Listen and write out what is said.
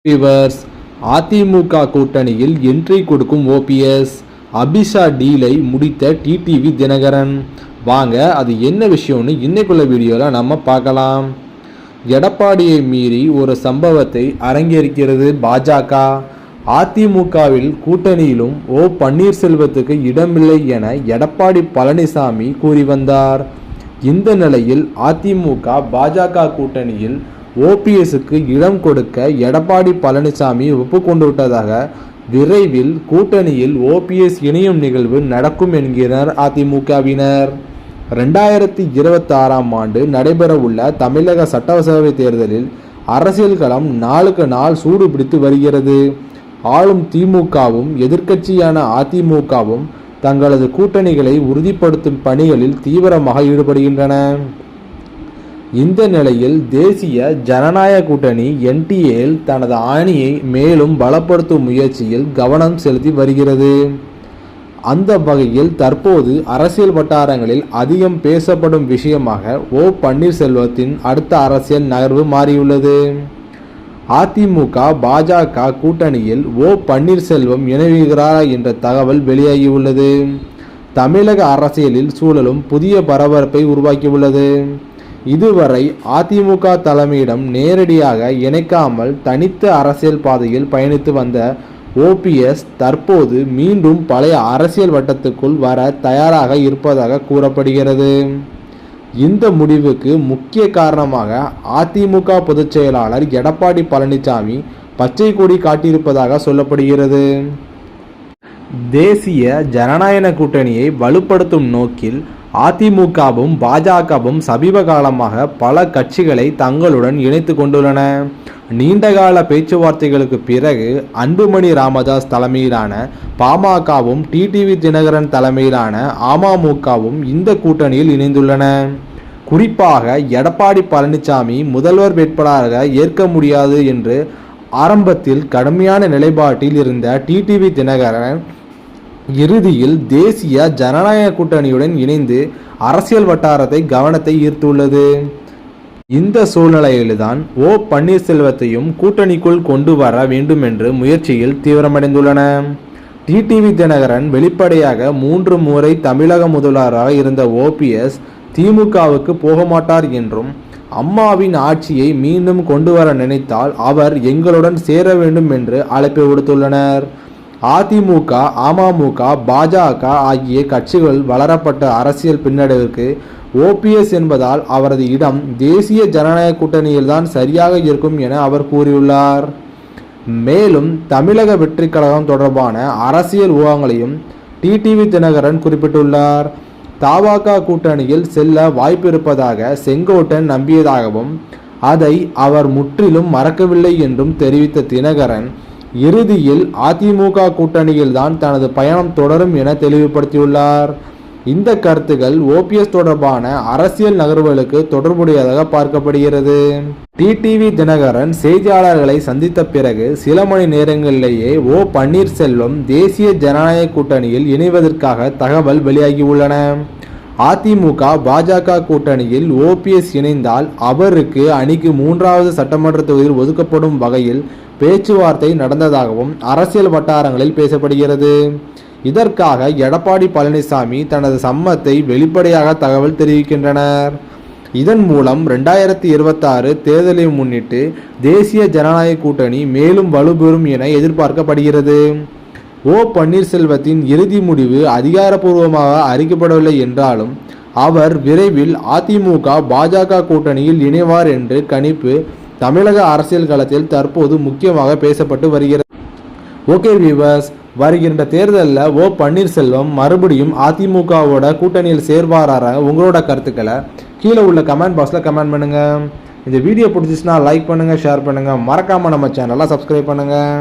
Viewers, AIADMK கூட்டணியில் entry கொடுக்கும் OPS, Abisha டீலை முடித்த டிடிவி தினகரன். வாங்க அது என்ன விஷயம்னு இன்னைக்குள்ள வீடியோவில் நம்ம பார்க்கலாம். எடப்பாடியை மீறி ஒரு சம்பவத்தை அரங்கேற்கிறது பாஜக. அதிமுகவில் கூட்டணியிலும் பன்னீர்செல்வத்துக்கு இடமில்லை என எடப்பாடி பழனிசாமி கூறி வந்தார். இந்த நிலையில் அதிமுக பாஜக கூட்டணியில் ஓபிஎஸ்க்கு இடம் கொடுக்க எடப்பாடி பழனிசாமி ஒப்புக்கொண்டு விட்டதாக, விரைவில் கூட்டணியில் ஓபிஎஸ் இணையும் நிகழ்வு நடக்கும் என்கிறார் அதிமுகவினர். 2026ஆம் ஆண்டு நடைபெறவுள்ள தமிழக சட்டசபை தேர்தலில் அரசியல் களம் நாளுக்கு நாள் சூடு பிடித்து வருகிறது. ஆளும் திமுகவும் எதிர்க்கட்சியான அதிமுகவும் தங்களது கூட்டணிகளை உறுதிப்படுத்தும் பணிகளில் தீவிரமாக ஈடுபடுகின்றன. இந்த நிலையில் தேசிய ஜனநாயக கூட்டணி என்டிஏ தனது அணியை மேலும் பலப்படுத்தும் முயற்சியில் கவனம் செலுத்தி வருகிறது. அந்த வகையில் தற்போது அரசியல் வட்டாரங்களில் அதிகம் பேசப்படும் விஷயமாக பன்னீர்செல்வத்தின் அடுத்த அரசியல் நகர்வு மாறியுள்ளது. அதிமுக பாஜக கூட்டணியில் பன்னீர்செல்வம் இணைகிறார் என்ற தகவல் வெளியாகியுள்ளது. தமிழக அரசியலில் சூழலும் புதிய பரபரப்பை உருவாக்கியுள்ளது. இதுவரை அதிமுக தலைமையிடம் நேரடியாக இணைக்காமல் தனித்த அரசியல் பாதையில் பயணித்து வந்த ஓபிஎஸ் தற்போது மீண்டும் பழைய அரசியல் வட்டத்துக்குள் வர தயாராக இருப்பதாக கூறப்படுகிறது. இந்த முடிவுக்கு முக்கிய காரணமாக அதிமுக பொதுச் செயலாளர் எடப்பாடி பழனிசாமி பச்சை கொடி காட்டியிருப்பதாக சொல்லப்படுகிறது. தேசிய ஜனநாயக கூட்டணியை வலுப்படுத்தும் நோக்கில் அதிமுகவும் பாஜகவும் சமீப காலமாக பல கட்சிகளை தங்களுடன் இணைத்து கொண்டுள்ளன. நீண்டகால பேச்சுவார்த்தைகளுக்கு பிறகு அன்புமணி ராமதாஸ் தலைமையிலான பாமகவும் டிடிவி தினகரன் தலைமையிலான அமமுகவும் இந்த கூட்டணியில் இணைந்துள்ளன. குறிப்பாக எடப்பாடி பழனிசாமி முதல்வர் வேட்பாளராக ஏற்க முடியாது என்று ஆரம்பத்தில் கடுமையான நிலைப்பாட்டில் இருந்த டிடிவி தினகரன் இறுதியில் தேசிய ஜனநாயக கூட்டணியுடன் இணைந்து அரசியல் வட்டாரத்தை கவனத்தை ஈர்த்துள்ளது. இந்த சூழ்நிலையில்தான் பன்னீர்செல்வத்தையும் கூட்டணிக்குள் கொண்டு வர வேண்டும் என்று முயற்சியில் தீவிரமடைந்துள்ளன. டிடிவி தினகரன் வெளிப்படையாக 3 முறை தமிழக முதல்வராக இருந்த ஓபிஎஸ் திமுகவுக்கு போக மாட்டார் என்றும், அம்மாவின் ஆட்சியை மீண்டும் கொண்டு வர நினைத்தால் அவர் எங்களுடன் சேர வேண்டும் என்று அழைப்பு விடுத்துள்ளனர். அதிமுக, அமமுக, பாஜக ஆகிய கட்சிகள் வளரப்பட்ட அரசியல் பின்னடைவிற்கு ஓபிஎஸ் என்பதால் அவரது இடம் தேசிய ஜனநாயக கூட்டணியில்தான் சரியாக இருக்கும் என அவர் கூறியுள்ளார். மேலும் தமிழக வெற்றி கழகம் தொடர்பான அரசியல் ஊகங்களையும் டிடிவி தினகரன் குறிப்பிட்டுள்ளார். தபாக கூட்டணியில் செல்ல வாய்ப்பு இருப்பதாக செங்கோட்டன் நம்பியதாகவும் அதை அவர் முற்றிலும் மறக்கவில்லை என்றும் தெரிவித்த தினகரன் இறுதியில் அதிமுக கூட்டணியில் தான் தனது பயணம் தொடரும் என தெளிவுபடுத்தியுள்ளார். இந்த கருத்துக்கள் ஓபிஎஸ் தொடர்பான அரசியல் நகர்வுகளுக்கு தொடர்புடையதாக பார்க்கப்படுகிறது. டிடிவி தினகரன் செய்தியாளர்களை சந்தித்த பிறகு சில மணி நேரங்களிலேயே பன்னீர்செல்வம் தேசிய ஜனநாயக கூட்டணியில் இணைவதற்காக தகவல் வெளியாகியுள்ளன. அதிமுக பாஜக கூட்டணியில் ஓபிஎஸ் இணைந்தால் அவருக்கு அணிக்கு 3வது சட்டமன்ற தொகுதியில் ஒதுக்கப்படும் வகையில் பேச்சுவார்த்தை நடந்ததாகவும் அரசியல் வட்டாரங்களில் பேசப்படுகிறது. இதற்காக எடப்பாடி பழனிசாமி தனது சம்மத்தை வெளிப்படையாக தகவல் தெரிவிக்கின்றனர். இதன் மூலம் 2026 தேர்தலை முன்னிட்டு தேசிய ஜனநாயக கூட்டணி மேலும் வலுப்பெறும் என எதிர்பார்க்கப்படுகிறது. பன்னீர்செல்வத்தின் இறுதி முடிவு அதிகாரப்பூர்வமாக அறிக்கப்படவில்லை என்றாலும் அவர் விரைவில் அதிமுக பாஜக கூட்டணியில் இணைவார் என்று கணிப்பு தமிழக அரசியல் களத்தில் தற்போது முக்கியமாக பேசப்பட்டு வருகிறது. ஓகே வியூவர்ஸ், வருகின்ற தேர்தலில் பன்னீர்செல்வம் மறுபடியும் அதிமுகவோட கூட்டணியில் சேர்வாராக உங்களோட கருத்துக்களை கீழே உள்ள கமெண்ட் பாக்ஸில் கமெண்ட் பண்ணுங்கள். இந்த வீடியோ பிடிச்சிச்சுன்னா லைக் பண்ணுங்கள், ஷேர் பண்ணுங்கள், மறக்காமல் நம்ம சேனலை சப்ஸ்கிரைப் பண்ணுங்கள்.